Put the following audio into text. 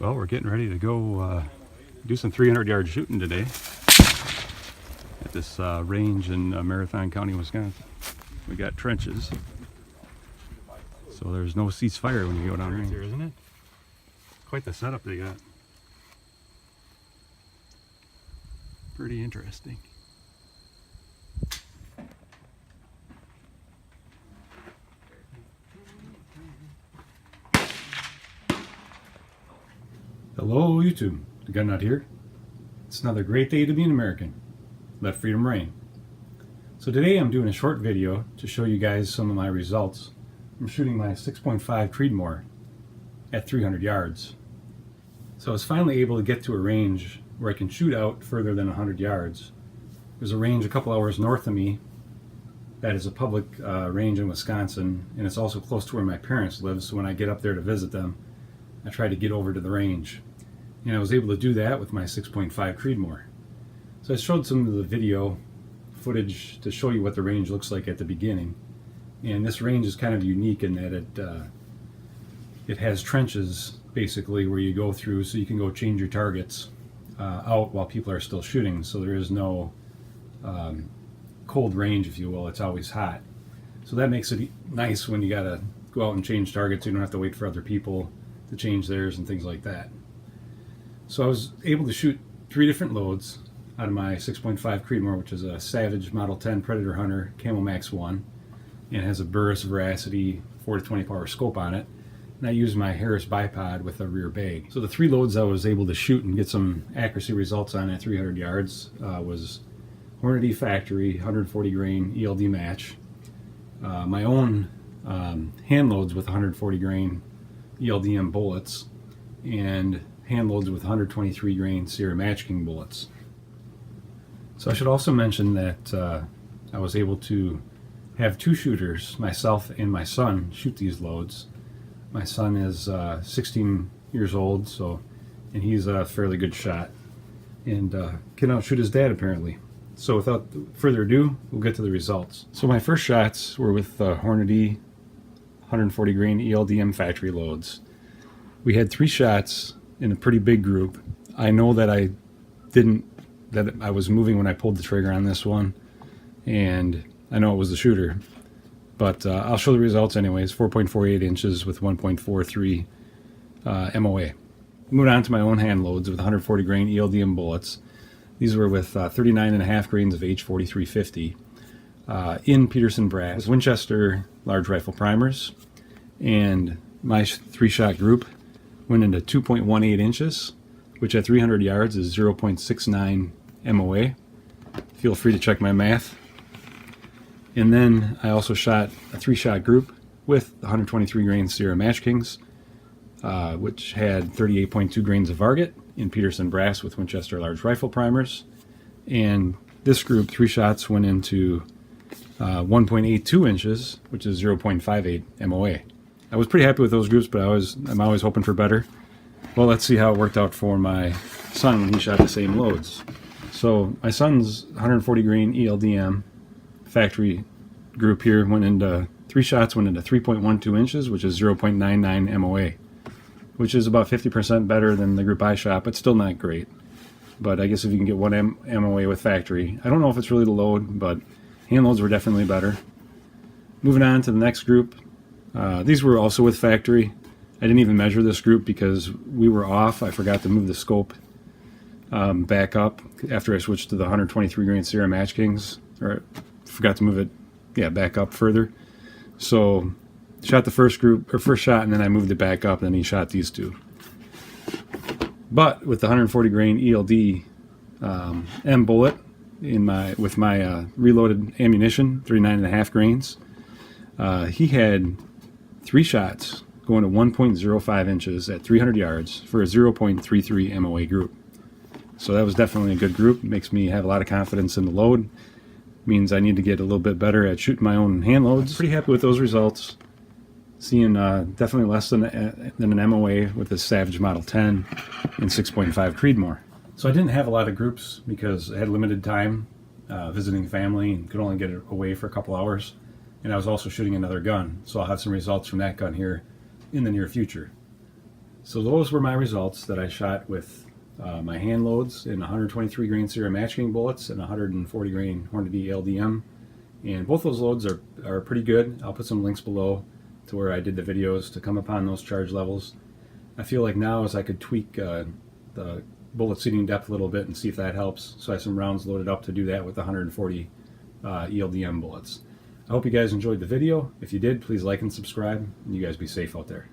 Well, we're getting ready to go do some 300-yard shooting today at this range in Marathon County, Wisconsin. We got trenches, so there's no ceasefire when you go down here, isn't it? Quite the setup they got. Pretty interesting. Hello YouTube, the Gun Nut here. It's another great day to be an American. Let freedom reign. So today I'm doing a short video to show you guys some of my results from shooting my 6.5 Creedmoor at 300 yards. So I was finally able to get to a range where I can shoot out further than 100 yards. There's a range a couple hours north of me that is a public range in Wisconsin, and it's also close to where my parents live, so when I get up there to visit them, I try to get over to the range. And I was able to do that with my 6.5 Creedmoor. So I showed some of the video footage to show you what the range looks like at the beginning. And this range is kind of unique in that it has trenches basically where you go through, so you can go change your targets out while people are still shooting. So there is no cold range, if you will. It's always hot. So that makes it nice when you gotta go out and change targets. You don't have to wait for other people to change theirs and things like that. So I was able to shoot 3 different loads out of my 6.5 Creedmoor, which is a Savage Model 10 Predator Hunter Camo Max 1, and has a Burris Veracity 4 to 20 power scope on it. And I used my Harris bipod with a rear bag. So the 3 loads I was able to shoot and get some accuracy results on at 300 yards was Hornady Factory 140 grain ELD match, my own hand loads with 140 grain ELD-M bullets, and hand loads with 123 grain Sierra Match King bullets. So I should also mention that I was able to have 2 shooters, myself and my son, shoot these loads. My son is 16 years old, and he's a fairly good shot, and can outshoot his dad apparently. So without further ado, we'll get to the results. So my first shots were with Hornady 140 grain ELD-M factory loads. We had 3 shots in a pretty big group. I know that I was moving when I pulled the trigger on this one, and I know it was the shooter, but I'll show the results anyways. 4.48 inches with 1.43 MOA. Moving on to my own hand loads with 140 grain ELD-M bullets. These were with 39.5 grains of H4350 in Peterson brass with Winchester large rifle primers, and my 3-shot group went into 2.18 inches, which at 300 yards is 0.69 MOA. Feel free to check my math. And then I also shot a 3-shot group with 123 grain Sierra Match Kings, which had 38.2 grains of Varget in Peterson brass with Winchester large rifle primers. And this group, 3 shots, went into 1.82 inches, which is 0.58 MOA. I was pretty happy with those groups, but I'm always hoping for better. Well, let's see how it worked out for my son when he shot the same loads. So my son's 140 grain ELD-M factory group here went into 3 shots, went into 3.12 inches, which is 0.99 MOA, which is about 50% better than the group I shot, but still not great. But I guess if you can get 1 MOA with factory, I don't know if it's really the load, but hand loads were definitely better. Moving on to the next group. These were also with factory. I didn't even measure this group because we were off. I forgot to move the scope back up after I switched to the 123 grain Sierra Match Kings, or forgot to move it back up further. So shot the first shot, and then I moved it back up, and then he shot these 2. But with the 140 grain ELD-M bullet with my reloaded ammunition, 39.5 grains, he had 3 shots going to 1.05 inches at 300 yards for a 0.33 MOA group. So that was definitely a good group. It makes me have a lot of confidence in the load. Means I need to get a little bit better at shooting my own hand loads. Pretty happy with those results. Seeing definitely less than an MOA with the Savage Model 10 and 6.5 Creedmoor. So I didn't have a lot of groups because I had limited time visiting family and could only get away for a couple hours. And I was also shooting another gun, so I'll have some results from that gun here in the near future. So those were my results that I shot with my hand loads in 123 grain Sierra match game bullets and 140 grain Hornady ELD-M. And both those loads are pretty good. I'll put some links below to where I did the videos to come upon those charge levels. I feel like now as I could tweak the bullet seating depth a little bit and see if that helps. So I have some rounds loaded up to do that with the 140 ELD-M bullets. I hope you guys enjoyed the video. If you did, please like and subscribe, and you guys be safe out there.